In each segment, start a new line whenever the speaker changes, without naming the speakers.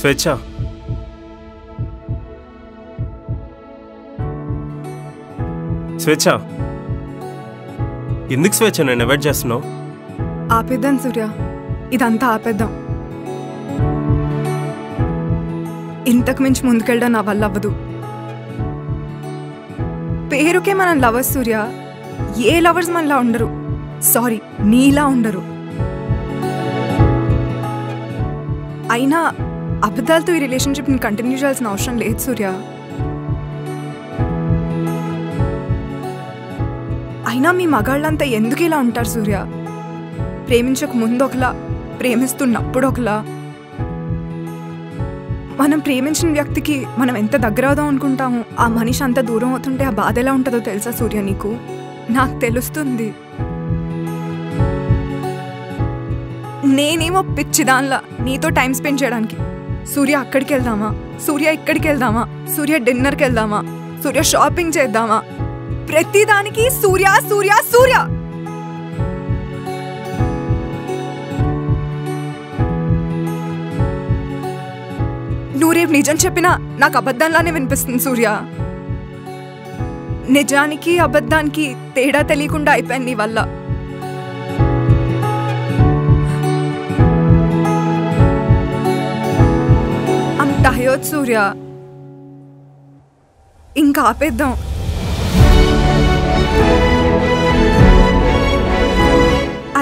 స్వేచ్ఛ, స్వేచ్ఛ, ఎందుకు స్వేచ్ఛ నేను అవాయిడ్ చేస్తున్నావు?
ఆపేద్దాం సూర్య, ఇదంతా ఆపేద్దాం. ఇంతకు మించి ముందుకెళ్ళడం నా వల్ల అవ్వదు. పేరుకే మనం లవర్స్ సూర్య, ఏ లవర్స్ మనలా ఉండరు. సారీ, నీలా ఉండరు. అయినా అబద్ధాలతో ఈ రిలేషన్షిప్ని కంటిన్యూ చేయాల్సిన అవసరం లేదు సూర్య. అయినా మీ మగాళ్ళంతా ఎందుకు ఇలా ఉంటారు సూర్య? ప్రేమించక ముందు ఒకలా, ప్రేమిస్తున్నప్పుడు ఒకలా. మనం ప్రేమించిన వ్యక్తికి మనం ఎంత దగ్గర అవుదాం అనుకుంటామో, ఆ మనిషి అంత దూరం అవుతుంటే ఆ బాధ ఎలా ఉంటుందో తెలుసా సూర్య నీకు? నాకు తెలుస్తుంది. నేనేమో పిచ్చిదాన్లా నీతో టైం స్పెండ్ చేయడానికి. సూర్య అక్కడికి వెళ్దామా, సూర్య ఇక్కడికి వెళ్దామా, సూర్య డిన్నర్కి వెళ్దామా, సూర్య షాపింగ్ చేద్దామా, ప్రతిదానికి సూర్య సూర్య సూర్య. నువ్వు రేపు నిజం చెప్పినా నాకు అబద్ధంలానే వినిపిస్తుంది సూర్య. నిజానికి అబద్ధానికి తేడా తెలియకుండా అయిపోయింది నీ వల్ల. టయర్డ్ సూర్య, ఇంకా ఆపేద్దాం.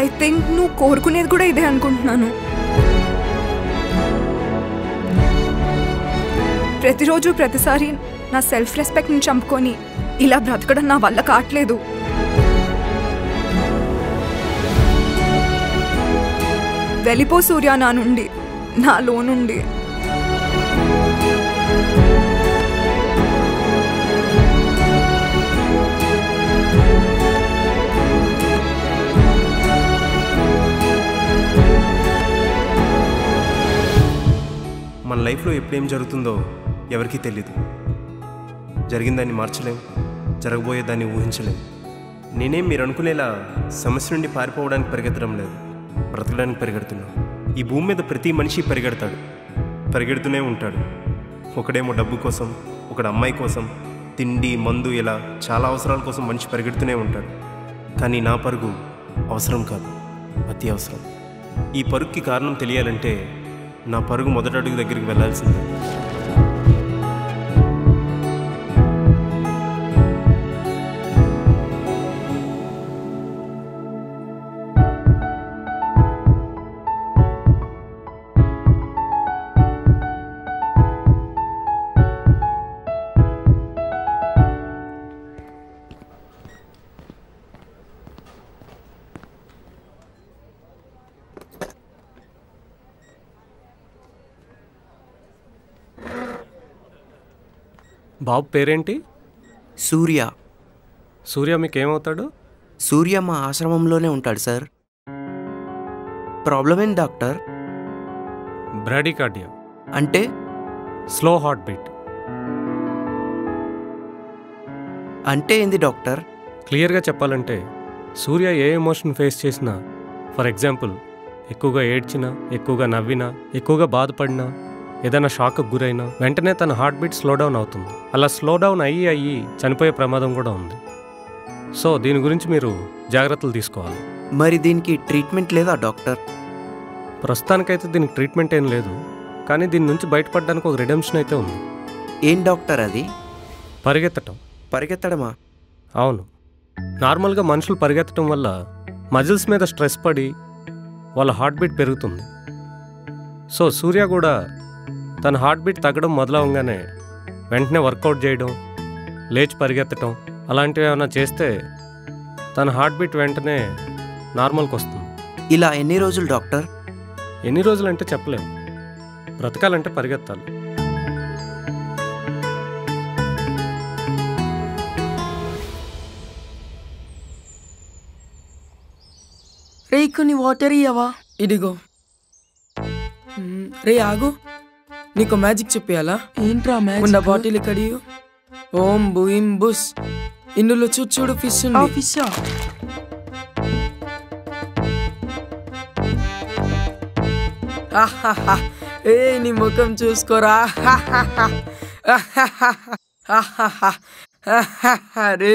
ఐ థింక్ నువ్వు కోరుకునేది కూడా ఇదే అనుకుంటున్నాను. ప్రతిరోజు ప్రతిసారి నా సెల్ఫ్ రెస్పెక్ట్ని చంపుకొని ఇలా బ్రతకడం నా వల్ల కావట్లేదు. వెళ్ళిపో సూర్య నా నుండి, నాలో నుండి.
మన లైఫ్లో ఎప్పుడేం జరుగుతుందో ఎవరికీ తెలీదు. జరిగిందాన్ని మార్చలేం, జరగబోయేదాన్ని ఊహించలేం. నేనేం మీరు అనుకునేలా సమస్య నుండి పారిపోవడానికి పరిగెత్తడం లేదు, బ్రతకడానికి పరిగెడుతున్నాను. ఈ భూమి మీద ప్రతి మనిషి పరిగెడతాడు, పరిగెడుతూనే ఉంటాడు. ఒకడేమో డబ్బు కోసం, ఒకడు అమ్మాయి కోసం, తిండి మందు, ఇలా చాలా అవసరాల కోసం మనిషి పరిగెడుతూనే ఉంటాడు. కానీ నా పరుగు అవసరం కాదు, అతి అవసరం. ఈ పరుగుకి కారణం తెలియాలంటే నా పరుగు మొదటి అడుగు దగ్గరికి వెళ్ళాల్సిందే. బాబు పేరేంటి?
సూర్య.
సూర్య మీకేమవుతాడు?
సూర్య మా ఆశ్రమంలోనే ఉంటాడు సార్. ప్రాబ్లం ఏంటి డాక్టర్?
బ్రాడీకార్డియా
అంటే?
Slow heart beat.
అంటే ఏంది డాక్టర్?
క్లియర్గా చెప్పాలంటే సూర్య ఏ ఎమోషన్ ఫేస్ చేసినా, ఫర్ ఎగ్జాంపుల్ ఎక్కువగా ఏడ్చినా, ఎక్కువగా నవ్వినా, ఎక్కువగా బాధపడినా, ఏదైనా షాక్కి గురైనా వెంటనే తన హార్ట్ బీట్ స్లో డౌన్ అవుతుంది. అలా స్లో డౌన్ అయ్యి చనిపోయే ప్రమాదం కూడా ఉంది. సో దీని గురించి మీరు జాగ్రత్తలు తీసుకోవాలి.
మరి దీనికి ట్రీట్మెంట్ లేదా డాక్టర్?
ప్రస్తుతానికైతే దీనికి ట్రీట్మెంట్ ఏం లేదు, కానీ దీని నుంచి బయటపడడానికి ఒక రిడెంప్షన్ అయితే ఉంది.
ఏం డాక్టర్ అది?
పరిగెత్తటం.
పరిగెత్తడమా?
అవును. నార్మల్గా మనుషులు పరిగెత్తడం వల్ల మజిల్స్ మీద స్ట్రెస్ పడి వాళ్ళ హార్ట్ బీట్ పెరుగుతుంది. సో సూర్య కూడా తన హార్ట్ బీట్ తగ్గడం మొదలవగానే వెంటనే వర్కౌట్ చేయడం, లేచి పరిగెత్తడం అలాంటివి ఏమైనా చేస్తే తన హార్ట్ బీట్ వెంటనే నార్మల్కి వస్తుంది.
ఇలా ఎన్ని రోజులు డాక్టర్?
ఎన్ని రోజులు అంటే చెప్పలేము. బ్రతకాలంటే పరిగెత్తాలి.
రే కొన్ని వాటర్ ఇయ్యవా? ఇదిగో. రే ఆగు, నీకు మ్యాజిక్ చెప్పేయాలా? ఏంట్రా మ్యాజిక్? ఉన్న బాటిల్ ఇక్కడి. ఓం బూయిం బుస్. ఇందులో చూడు ఫిష్ ఉంది. ఫిష్ ఏ నీ ముఖం చూసుకోరా. అరే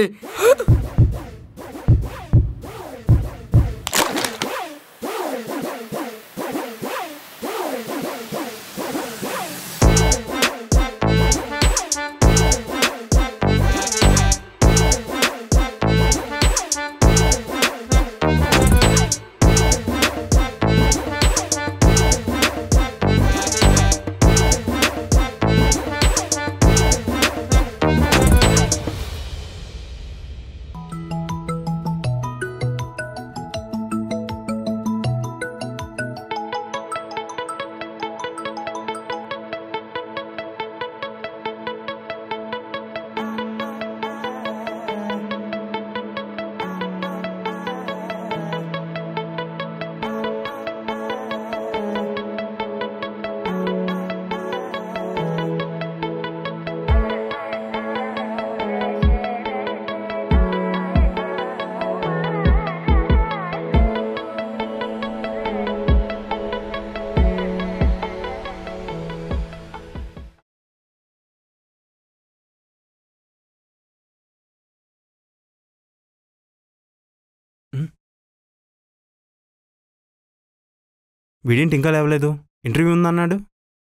వీడేంటి ఇంకా లేవలేదు, ఇంటర్వ్యూ ఉందన్నాడు.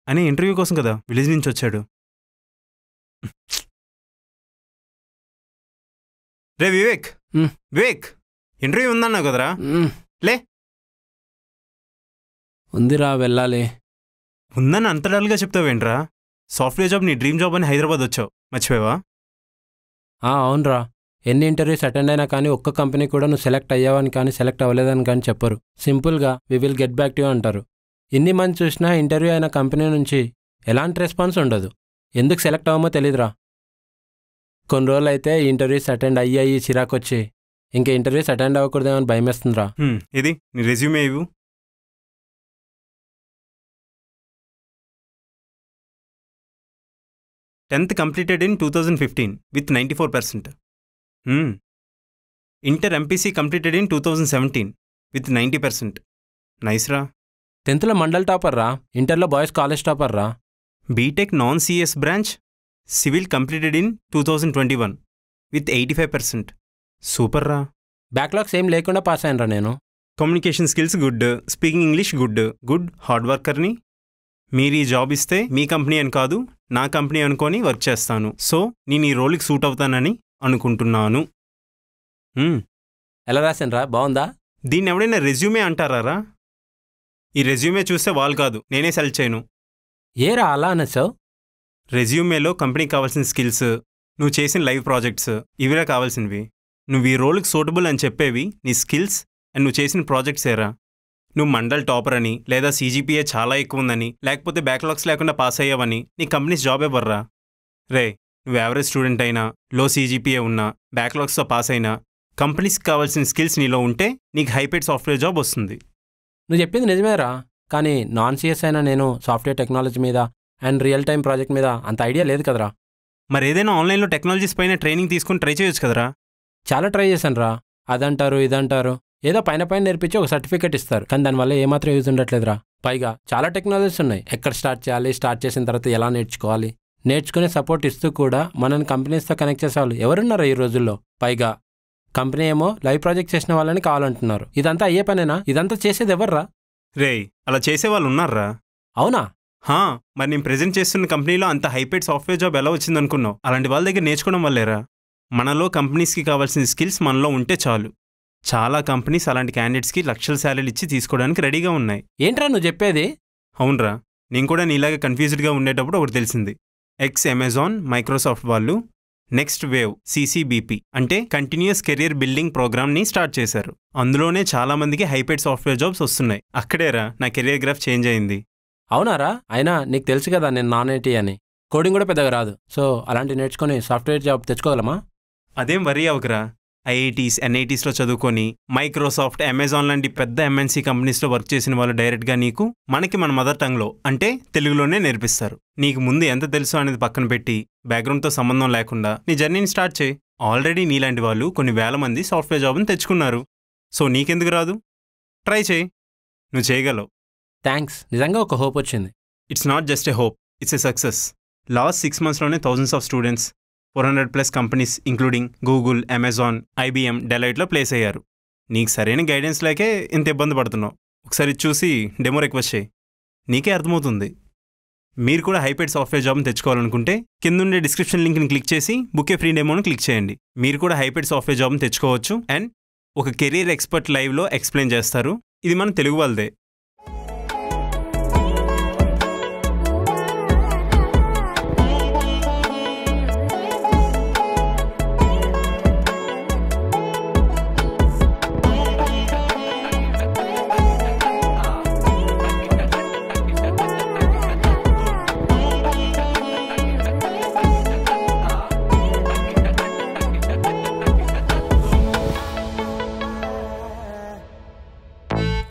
అని ఇంటర్వ్యూ కోసం కదా విలేజ్ నుంచి వచ్చాడు. రే వివేక్, వివేక్ ఇంటర్వ్యూ ఉందన్నావు కదరా, లే.
ఉందిరా, వెళ్ళాలి.
ఉందని అంత డల్గా చెప్తావేంట్రా? సాఫ్ట్వేర్ జాబ్ నీ డ్రీమ్ జాబ్ అని హైదరాబాద్ వచ్చావు, మర్చిపోయావా?
అవునరా, ఎన్ని ఇంటర్వ్యూస్ అటెండ్ అయినా కానీ ఒక్క కంపెనీ కూడా నువ్వు సెలెక్ట్ అయ్యావని కానీ సెలెక్ట్ అవ్వలేదని కానీ చెప్పరు. సింపుల్గా we will get back to you అంటారు. ఇన్ని మంది చూసినా ఇంటర్వ్యూ అయిన కంపెనీ నుంచి ఎలాంటి రెస్పాన్స్ ఉండదు. ఎందుకు సెలెక్ట్ అవ్వమో తెలీదురా. కొన్ని రోజులు అయితే ఈ ఇంటర్వ్యూస్ అటెండ్ అయ్యి చిరాకొచ్చి ఇంకా ఇంటర్వ్యూస్ అటెండ్ అవ్వకూడదేమని భయమేస్తుందిరా.
ఇది నీ రెజ్యూమే ఇవ్వు. 10th completed in 2015 with 94%. Inter MPC completed in 2017 with 90%. Nice రా.
10th మండల్ టాపర్ రా, ఇంటర్లో బాయ్స్ కాలేజ్ టాపర్ రా.
BTech non CS branch civil completed in 2021 with 85%. Super రా.
బ్యాక్లాగ్స్ ఏం లేకుండా పాస్ అయినరా నేను.
Communication skills good, speaking English good hard వర్కర్ని. మీరు ఈ జాబ్ ఇస్తే మీ కంపెనీ అని కాదు, నా కంపెనీ అనుకొని వర్క్ చేస్తాను. సో నేను ఈ రోల్కి సూట్ అవుతానని అనుకుంటున్నాను.
ఎలా రాసానురా, బాగుందా?
దీన్ని ఎవడైనా రెజ్యూమే అంటారా? ఈ రెజ్యూమే చూస్తే వాళ్ళు కాదు, నేనే సెలెక్ట్ చేయను.
ఏరా అలా అనసావు?
రెజ్యూమేలో కంపెనీకి కావాల్సిన స్కిల్స్, నువ్వు చేసిన లైవ్ ప్రాజెక్ట్స్, ఇవిరా కావాల్సినవి. నువ్వు ఈ రోల్కి సూటబుల్ అని చెప్పేవి నీ స్కిల్స్ అండ్ నువ్వు చేసిన ప్రాజెక్ట్స్ ఏరా. నువ్వు మండల్ టాపర్ అని, లేదా CGPA చాలా ఎక్కువ ఉందని, లేకపోతే బ్యాక్లాగ్స్ లేకుండా పాస్ అయ్యావని నీ కంపెనీస్ జాబ్ ఇవ్వర్రా. రే, నువ్వు యావరేజ్ స్టూడెంట్ అయినా, లో CGPA ఉన్నా, బ్యాక్లాగ్స్తో పాస్ అయినా, కంపెనీస్కి కావాల్సిన స్కిల్స్ నీలో ఉంటే నీకు హైపేడ్ సాఫ్ట్వేర్ జాబ్ వస్తుంది.
నువ్వు చెప్పింది నిజమేరా, కానీ నాన్ సిఎస్ అయినా నేను సాఫ్ట్వేర్ టెక్నాలజీ మీద అండ్ రియల్ టైం ప్రాజెక్ట్ మీద అంత ఐడియా లేదు కదరా.
మరి ఏదైనా ఆన్లైన్లో టెక్నాలజీస్ పైన ట్రైనింగ్ తీసుకుని ట్రై చేయొచ్చు కదరా.
చాలా ట్రై చేశాను రా, అదంటారు ఇదంటారు, ఏదో పైన నేర్పించి ఒక సర్టిఫికేట్ ఇస్తారు, కానీ దానివల్ల ఏమాత్రం యూజ్ ఉండట్లేదురా. పైగా చాలా టెక్నాలజీస్ ఉన్నాయి, ఎక్కడ స్టార్ట్ చేయాలి, స్టార్ట్ చేసిన తర్వాత ఎలా నేర్చుకోవాలి, నేర్చుకునే సపోర్ట్ ఇస్తూ కూడా మనల్ని కంపెనీస్తో కనెక్ట్ చేసేవాళ్ళు ఎవరున్నారా ఈ రోజుల్లో? పైగా కంపెనీ ఏమో లైవ్ ప్రాజెక్ట్ చేసిన వాళ్ళని కావాలంటున్నారు. ఇదంతా అయ్యే పనేనా? ఇదంతా చేసేది ఎవర్రా?
రే, అలా చేసేవాళ్ళు ఉన్నారా?
అవునా?
మరి నేను ప్రెజెంట్ చేస్తున్న కంపెనీలో అంత హైపేడ్ సాఫ్ట్వేర్ జాబ్ ఎలా వచ్చిందనుకున్నావు? అలాంటి వాళ్ళ దగ్గర నేర్చుకోవడం వల్లేరా. మనలో కంపెనీస్కి కావాల్సిన స్కిల్స్ మనలో ఉంటే చాలు. చాలా కంపెనీస్ అలాంటి క్యాండిడేట్స్కి లక్షల శాలరీలు ఇచ్చి తీసుకోవడానికి రెడీగా ఉన్నాయి.
ఏంట్రా నువ్వు చెప్పేది?
అవునరా, నేను కూడా నీలాగే కన్ఫ్యూజ్డ్గా ఉండేటప్పుడు ఒకటి తెలిసింది. అమెజాన్, మైక్రోసాఫ్ట్ వాళ్ళు నెక్స్ట్ వేవ్ CCBP అంటే కంటిన్యూస్ కెరియర్ బిల్డింగ్ ప్రోగ్రామ్ని స్టార్ట్ చేశారు. అందులోనే చాలామందికి హైపేడ్ సాఫ్ట్వేర్ జాబ్స్ వస్తున్నాయి. అక్కడేరా నా కెరియర్ గ్రాఫ్ చేంజ్ అయింది.
అవునారా? అయినా నీకు తెలుసు కదా నేను నాన్ ఐటీ అని, కోడింగ్ కూడా పెద్దగా రాదు. సో అలాంటివి నేర్చుకుని సాఫ్ట్వేర్ జాబ్ తెచ్చుకోగలమా?
అదేం వరీ అవకరా. IITs, NITsలో చదువుకొని మైక్రోసాఫ్ట్, అమెజాన్ లాంటి పెద్ద MNC కంపెనీస్లో వర్క్ చేసిన వాళ్ళు డైరెక్ట్గా నీకు మన మదర్ టంగ్లో అంటే తెలుగులోనే నేర్పిస్తారు. నీకు ముందు ఎంత తెలుసు అనేది పక్కన పెట్టి బ్యాక్గ్రౌండ్తో సంబంధం లేకుండా నీ జర్నీని స్టార్ట్ చేయి. ఆల్రెడీ నీలాంటి వాళ్ళు కొన్ని వేల మంది సాఫ్ట్వేర్ జాబ్ని తెచ్చుకున్నారు. సో నీకెందుకు రాదు? ట్రై చేయి, నువ్వు చేయగలవు.
థ్యాంక్స్, నిజంగా ఒక హోప్ వచ్చింది.
It's not just a hope, it's a success. Last 6 monthsలోనే thousands of students 400+ companies including Google, Amazon, IBM, డెలైట్లో ప్లేస్ అయ్యారు. నీకు సరైన గైడెన్స్ లేకే ఇంత ఇబ్బంది పడుతున్నావు. ఒకసారి చూసి డెమో రిక్వెస్ట్ చేయి, నీకే అర్థమవుతుంది. మీరు కూడా హైపైడ్ సాఫ్ట్వేర్ జాబ్ని తెచ్చుకోవాలనుకుంటే కిందుండే డిస్క్రిప్షన్ లింక్ని క్లిక్ చేసి బుక్ ఏ ఫ్రీ డెమోని క్లిక్ చేయండి. మీరు కూడా హైపైడ్ సాఫ్ట్వేర్ జాబ్ని తెచ్చుకోవచ్చు. అండ్ ఒక కెరీర్ ఎక్స్పర్ట్ లైవ్లో ఎక్స్ప్లెయిన్ చేస్తారు. ఇది మన తెలుగు వాళ్ళదే.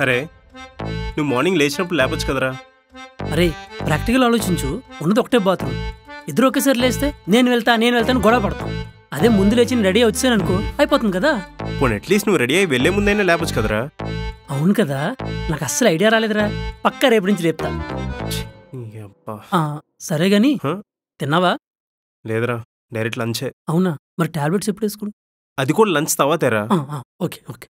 అరే, నువ్వు మార్నింగ్ లేచినప్పుడు లేపొచ్చు కదరా.
అరే ప్రాక్టికల్ ఆలోచించు, ఉన్నది ఒకటే బాత్రూమ్. ఇద్దరు ఒకేసారి లేస్తే నేను వెళ్తాను గొడవ పడతాం. అదే ముందు లేచి రెడీ వచ్చాను అనుకో, అయిపోతుంది కదా.
పోనీ అట్లీస్ట్ నువ్వు రెడీ అయ్యి వెళ్లే ముందైనా లేపొచ్చు కదరా.
అవును కదా, నాకు అస్సలు ఐడియా రాలేదురా. పక్కా రేపు నుంచి లేపుతా. సరే గాని తిన్నావా?
లేదురా, డైరెక్ట్ లంచే.
అవునా, మరి టాబ్లెట్స్ ఎప్పుడు వేసుకుంటా?
అది కూడా లంచ్ తర్వాతేరా.
Okay okay.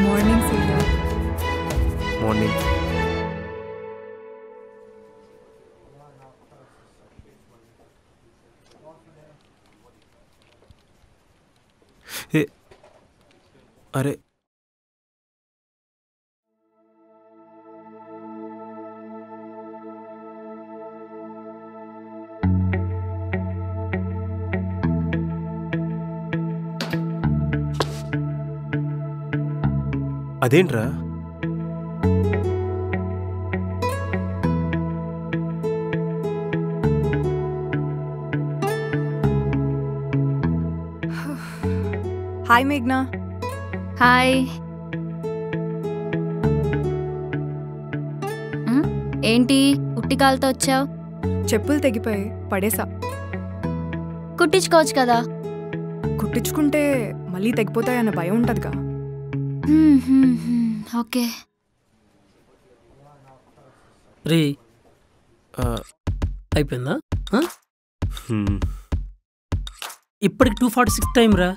Morning Surya.
Morning. అరే అదేంట్రా?
హాయ్ మేఘ్నా.
హాయ్. ఏంటి ఉట్టి కాలుతో వచ్చావు?
చెప్పులు తెగిపోయి పడేసా.
కుట్టించుకోవచ్చు కదా.
కుట్టించుకుంటే మళ్ళీ తెగిపోతాయన్న భయం ఉంటుందిగా.
ఓకే.
రే అయిపోయిందా? ఇప్పటికి 2:46 టైం రా.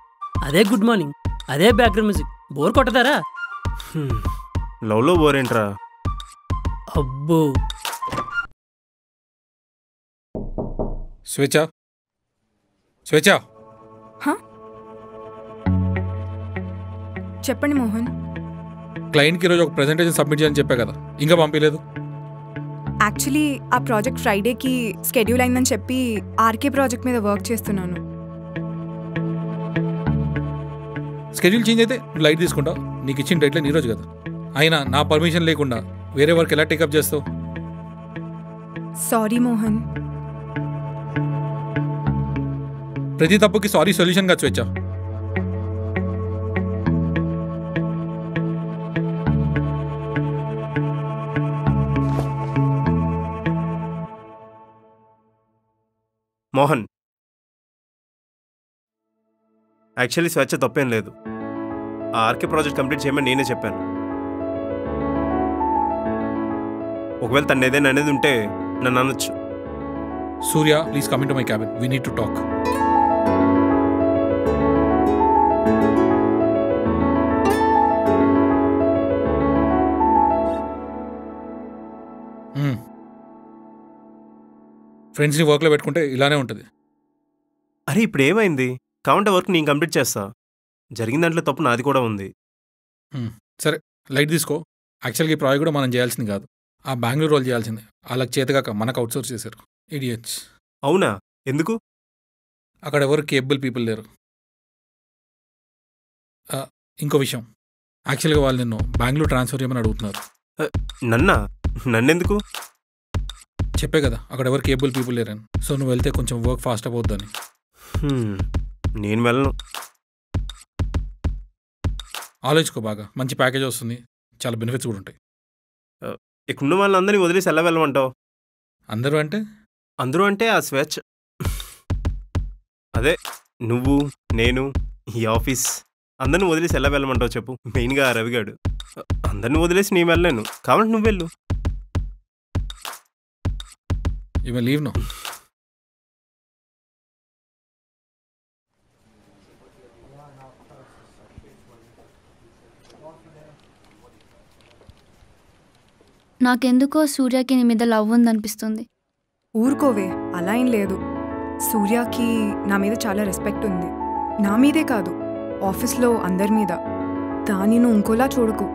అదే గుడ్ మార్నింగ్, అదే బ్యాక్గ్రౌండ్ మ్యూజిక్. బోర్ కొట్టదారా?
లవ్లో బోర్ ఏంట్రా?
అబ్బో.
స్వేచ్ఛ, స్వేచ్ఛ.
చెప్పండి మోహన్.
క్లయింట్కి ఈరోజు ఒక ప్రెజెంటేషన్ సబ్మిట్ చేయని చెప్పా కదా, ఇంకా పంపించలేదు.
యాక్చువల్లీ ఆ ప్రాజెక్ట్ ఫ్రైడేకి స్కెడ్యూల్ అయిందని చెప్పి ఆర్కే ప్రాజెక్ట్ మీద వర్క్ చేస్తున్నాను.
స్కెడ్యూల్ చేంజ్ అయితే నువ్వు లైట్ తీసుకుంటావు. నీకు ఇచ్చిన డెడ్ లైన్ ఈరోజు కదా. అయినా నా పర్మిషన్ లేకుండా వేరే వర్క్ ఎలా టేకప్ చేస్తావు?
సారీ మోహన్.
ప్రతి తప్పుకి సారీ సొల్యూషన్ గా స్వేచ్ఛ.
మోహన్, యాక్చువల్లీ స్వేచ్ఛ తప్పేం లేదు. ఆ ఆర్కే ప్రాజెక్ట్ కంప్లీట్ చేయమని నేనే చెప్పాను. ఒకవేళ తను ఏదైనా అనేది ఉంటే నన్ను అనొచ్చు.
Surya, please come in to my cabin, we need to talk. ఫ్రెండ్స్ని వర్క్లో పెట్టుకుంటే ఇలానే ఉంటుంది.
అరే ఇప్పుడు ఏమైంది? కావంటే వర్క్ నేను కంప్లీట్ చేస్తా. జరిగిన దాంట్లో తప్పు నాది కూడా ఉంది.
సరే లైట్ తీసుకో. యాక్చువల్గా ఈ ప్రాజెక్ట్ కూడా మనం చేయాల్సింది కాదు, ఆ బెంగళూరు వాళ్ళు చేయాల్సిందే. వాళ్ళకి చేతగాక మనకు అవుట్సోర్స్ చేశారు. ఇడియట్స్.
అవునా? ఎందుకు?
అక్కడ ఎవరు కేబుల్ పీపుల్ లేరు. ఇంకో విషయం, యాక్చువల్గా వాళ్ళు నిన్ను బెంగళూరు ట్రాన్స్ఫర్ చేయమని అడుగుతున్నారు.
నన్నెందుకు?
చెప్పే కదా అక్కడ ఎవరు కేబుల్ పీపుల్ లేరని. సో నువ్వు వెళ్తే కొంచెం వర్క్ ఫాస్ట్ అయిపోద్దని.
నేను వెళ్ళను.
ఆలోచించుకో బాగా, మంచి ప్యాకేజ్ వస్తుంది, చాలా బెనిఫిట్స్ కూడా ఉంటాయి.
ఇక్కడున్న వాళ్ళందరినీ వదిలేసి ఎలా వెళ్ళమంటావు?
అందరూ అంటే
ఆ స్వేచ్ఛ, అదే నువ్వు, నేను, ఈ ఆఫీస్ అందరిని వదిలేసి ఎలా వెళ్ళమంటావు చెప్పు? మెయిన్గా రవిగాడు. అందరిని వదిలేసి నేను వెళ్ళలేను, కాబట్టి నువ్వు వెళ్ళు.
You may leave now.
నాకెందుకో సూర్యకి నీ మీద లవ్ ఉందనిపిస్తుంది.
ఊరుకోవే, అలా ఏం లేదు. సూర్యకి నా మీద చాలా రెస్పెక్ట్ ఉంది. నా మీదే కాదు, ఆఫీస్లో అందరి మీద. దాన్ని నువ్వు ఇంకోలా చూడకు.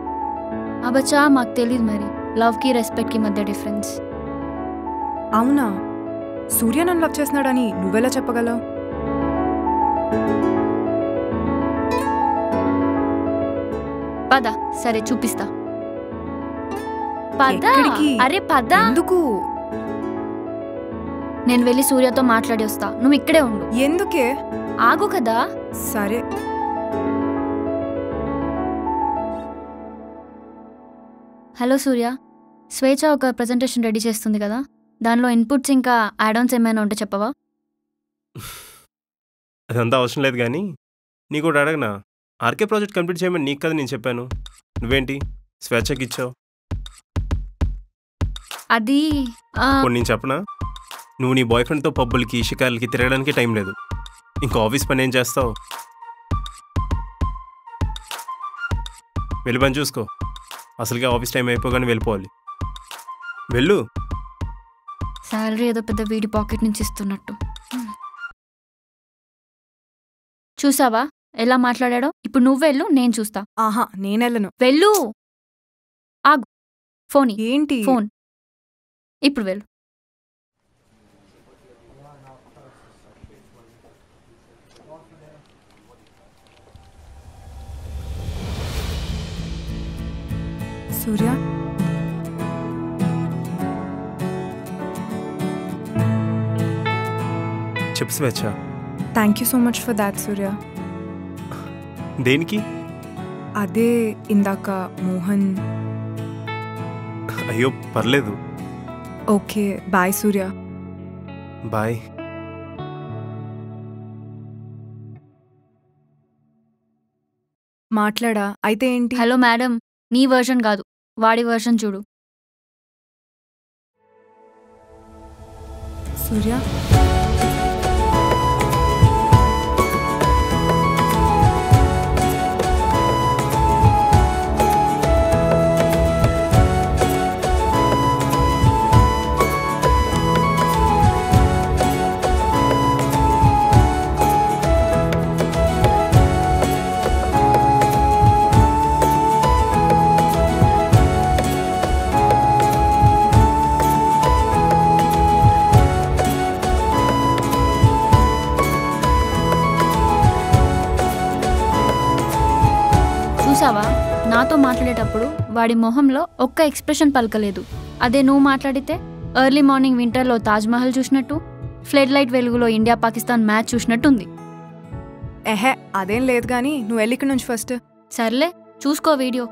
అబచ్చా, మాకు తెలీదు మరి లవ్కి రెస్పెక్ట్కి మధ్య డిఫరెన్స్.
అవునా? సూర్య నన్ను లవ్ చేస్తున్నాడని నువ్వెలా చెప్పగలవు?
పద, సరే చూపిస్తా. పద.
ఎక్కడికి?
అరే పద.
ఎందుకు?
నేను వెళ్ళి సూర్యతో మాట్లాడి వస్తా, నువ్వు ఇక్కడే ఉండు.
ఎందుకే?
ఆగు కదా.
సరే.
హలో సూర్య, స్వేచ్ఛ ఒక ప్రజెంటేషన్ రెడీ చేస్తుంది కదా, దానిలో ఇన్పుట్స్ ఇంకా యాడ్-ఆన్స్ ఏమైనా ఉంటే చెప్పవా?
అదంతా అవసరం లేదు కానీ నీకు ఒకటి అడగనా? ఆర్కే ప్రాజెక్ట్ కంప్లీట్ చేయమని నీకు కదా నేను చెప్పాను, నువ్వేంటి స్వేచ్ఛకి ఇచ్చావు?
అది
నేను చెప్పనా, నువ్వు నీ బాయ్ ఫ్రెండ్తో పబ్బులకి షికార్లకి తిరగడానికి టైం లేదు, ఇంకో ఆఫీస్ పని ఏం చేస్తావు? వెళ్ళి పని చూసుకో. అసలుగా ఆఫీస్ టైం అయిపోగానే వెళ్ళిపోవాలి. వెళ్ళు.
శాలరీ ఏదో పెద్ద వీడి పాకెట్ నుంచి ఇస్తున్నట్టు. చూసావా ఎలా మాట్లాడాడో? ఇప్పుడు నువ్వు వెళ్ళు, నేను చూస్తా.
ఆహా, నేనెళ్ళను.
వెళ్ళు. ఆగు. ఫోన్
ఏంటి?
ఫోన్ ఇప్పుడు వెళ్ళు.
సూర్య,
చెప్పు Swechha.
Thank you so much for that Surya.
దేనికి?
అదే ఇందాక మోహన్.
అయ్యో పర్లేదు.
Okay, bye Surya.
బాయ్.
మాట్లాడా అయితే ఏంటి?
హలో మేడం, నీ వర్షన్ కాదు, వాడి వర్షన్ చూడు.
సూర్య,
చూసావా, నాతో మాట్లాడేటప్పుడు వాడి మొహంలో ఒక్క ఎక్స్ప్రెషన్ పలకలేదు. అదే నువ్వు మాట్లాడితే ఎర్లీ మార్నింగ్ వింటర్లో తాజ్మహల్ చూసినట్టు, ఫ్లడ్ లైట్ వెలుగులో ఇండియా పాకిస్తాన్ మ్యాచ్ చూసినట్టుంది.
ఎహే, అదేం లేదు కానీ నువ్వు వెళ్ళి ఇక్కడ నుంచి ఫస్ట్.
సర్లే, చూసుకో వీడియో.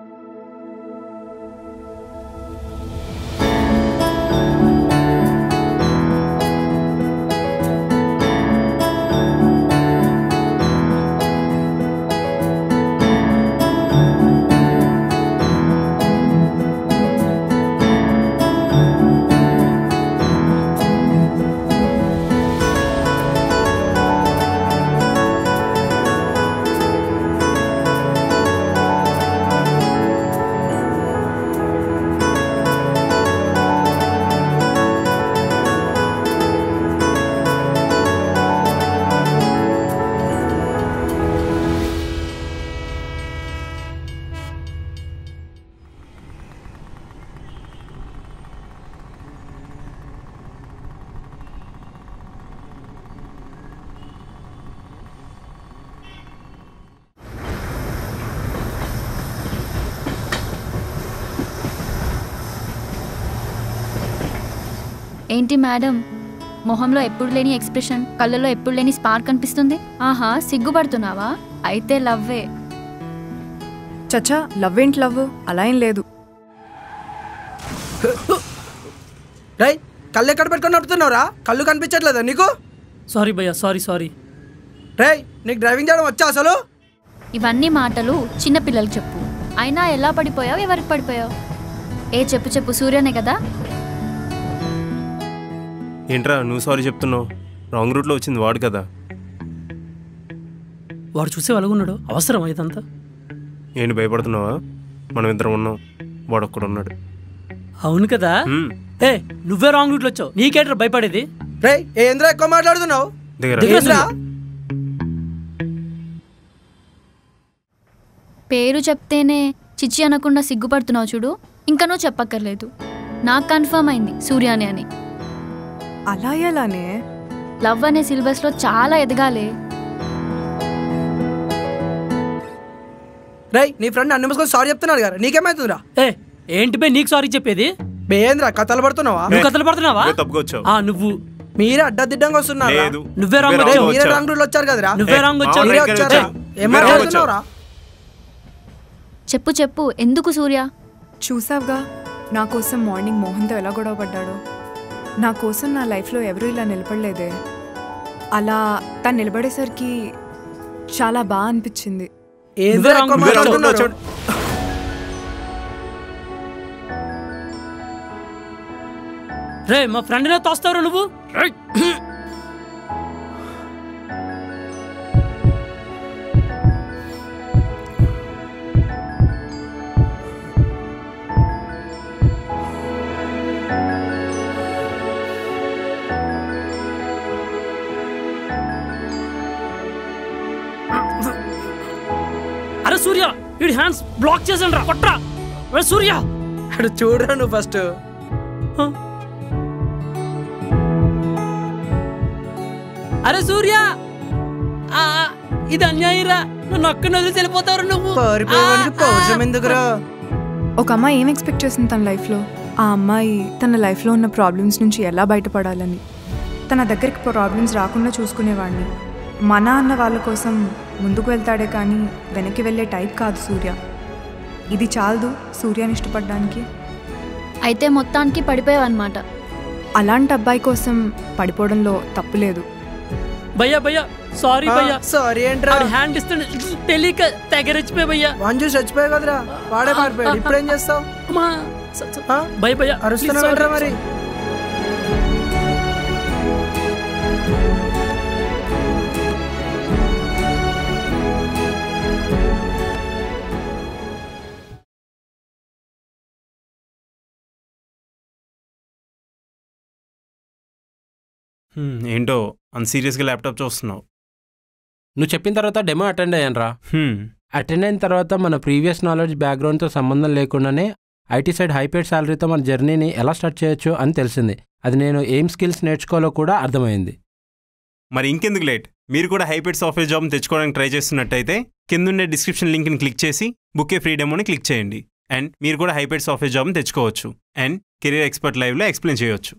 ఏంటి మేడం, మొహంలో ఎప్పుడు లేని ఎక్స్ప్రెషన్, కళ్ళలో ఎప్పుడు లేని స్పార్క్ కనిపిస్తుంది. ఆహా, సిగ్గుపడుతున్నావా? అయితే లవ్వే.
చచ్చా, లవ్ ఏంటి లవ్, అలా ఏం లేదు.
రై కళ్ళు ఎక్కడ పెట్టుకొని నడుపుతున్నావురా? కళ్ళు కనిపించట్లేదా నీకు?
సారీ భయ్యా, సారీ.
రై నీకు డ్రైవింగ్ చేయడం వచ్చా అసలు?
ఇవన్నీ మాటలు చిన్నపిల్లలకు చెప్పు. అయినా ఎలా పడిపోయావు, ఎవరికి పడిపోయావు? చెప్పు, సూర్యనే కదా.
ఏంట్రా నువ్వు సారీ చెప్తున్నావు? రాంగ్ రూట్లో వచ్చింది వాడు కదా.
వాడు చూసే అలాగున్నాడు, అవసరం ఇదంతా.
ఏంటి భయపడుతున్నావా? మనం ఇద్దరం ఉన్నాం, వాడు ఒక్కడున్నాడు.
అవును కదా. నువ్వే రాంగ్ రూట్లో వచ్చావు, నీకేట్రా భయపడేది?
రై ఏంద్రా ఎక్కువ మాట్లాడుతున్నావు?
పేరు చెప్తేనే చిచ్చి అనకుండా సిగ్గుపడుతున్నావు చూడు. ఇంకా నువ్వు చెప్పక్కర్లేదు, నాకు కన్ఫర్మ్ అయింది సూర్యాని అని.
అలా ఎలానే?
లవ్ అనే సిలబస్లో చాలా ఎదగాలే.
రై నీ ఫ్రెండ్ అన్ని మూసుకొని సారీ చెప్తున్నాడు కదా, నీకేమైతుందిరా?
ఏంటి బే నీకు సారీ చెప్పేది?
బేంద్రా కథలు పడుతున్నావా?
నువ్వు కథలు పడుతున్నావా?
నువ్వు
మీరే అడ్డదిడ్డంగా వస్తున్నారు.
నువ్వే రాంగ్
మీరే రాంగ్ రూట్ వచ్చారు కదరా.
నువ్వే రాంగ్ వచ్చావు.
ఏం మాట్లాడుతున్నావురా?
చెప్పు, ఎందుకు సూర్య?
చూసావుగా నా కోసం మార్నింగ్ మోహన్తో ఎలా గొడవ పడ్డాడో. నా కోసం నా లైఫ్లో ఎవరూ ఇలా నిలబడలేదే. అలా తను నిలబడేసరికి చాలా బాగా అనిపించింది.
రే మా ఫ్రెండ్నే తోస్తావురా నువ్వు. అరే సూర్య, వీడి హ్యాండ్స్ బ్లాక్ చేసాను రా, కొట్రా. సూర్య
అడు చూడరా నువ్వు ఫస్ట్.
అరే సూర్య, ఇది అన్యాయం రా. నన్ను ఒక్క వదిలి వెళ్ళిపోతావు నువ్వు.
ఒక అమ్మాయి ఏం ఎక్స్పెక్ట్ చేసింది తన లైఫ్లో? ఆ అమ్మాయి తన లైఫ్లో ఉన్న ప్రాబ్లమ్స్ నుంచి ఎలా బయటపడాలని, తన దగ్గరికి ప్రాబ్లమ్స్ రాకుండా చూసుకునేవాడిని. మన అన్న వాళ్ళ కోసం ముందుకు వెళ్తాడే కానీ వెనక్కి వెళ్ళే టైప్ కాదు సూర్య. ఇది చాలదు సూర్యాని ఇష్టపడడానికి.
అయితే మొత్తానికి పడిపోయావు అన్నమాట.
అలాంటి అబ్బాయి కోసం పడిపోవడంలో తప్పు లేదు.
భయ్యా సారీ భయ్యా.
సారీ ఏంట్రా?
హ్యాండ్ ఇస్తుండే తెలియక తెగరెచ్చిపోయా భయ్యా.
వన్ చూసి చచ్చిపోయావు కదరా, వాడే పారిపోయాడు. ఇప్పుడు ఏం చేస్తావు?
భయ్యా
అరుస్తున్నావు మరి.
ఏంటో అంత సీరియస్గా ల్యాప్టాప్ చూస్తున్నావు?
నువ్వు చెప్పిన తర్వాత డెమో అటెండ్ అయ్యాను రా. అటెండ్ అయిన తర్వాత మన ప్రీవియస్ నాలెడ్జ్ బ్యాక్గ్రౌండ్తో సంబంధం లేకుండానే ఐటీ సైడ్ హైపేడ్ శాలరీతో మన జర్నీని ఎలా స్టార్ట్ చేయొచ్చు అని తెలిసింది. అది నేను ఏం స్కిల్స్ నేర్చుకోవాలో కూడా అర్థమైంది.
మరి ఇంకెందుకు లేట్? మీరు కూడా హైపేడ్ సాఫ్ట్వేర్ జాబ్ని తెచ్చుకోవడానికి ట్రై చేస్తున్నట్టయితే కిందుండే డిస్క్రిప్షన్ లింక్ని క్లిక్ చేసి బుక్కే ఫ్రీ డెమోని క్లిక్ చేయండి. అండ్ మీరు కూడా హైపేడ్ సాఫ్ట్వేర్ జాబ్ని తెచ్చుకోవచ్చు అండ్ కెరీర్ ఎక్స్పర్ట్ లైవ్లో ఎక్స్ప్లెయిన్ చేయవచ్చు.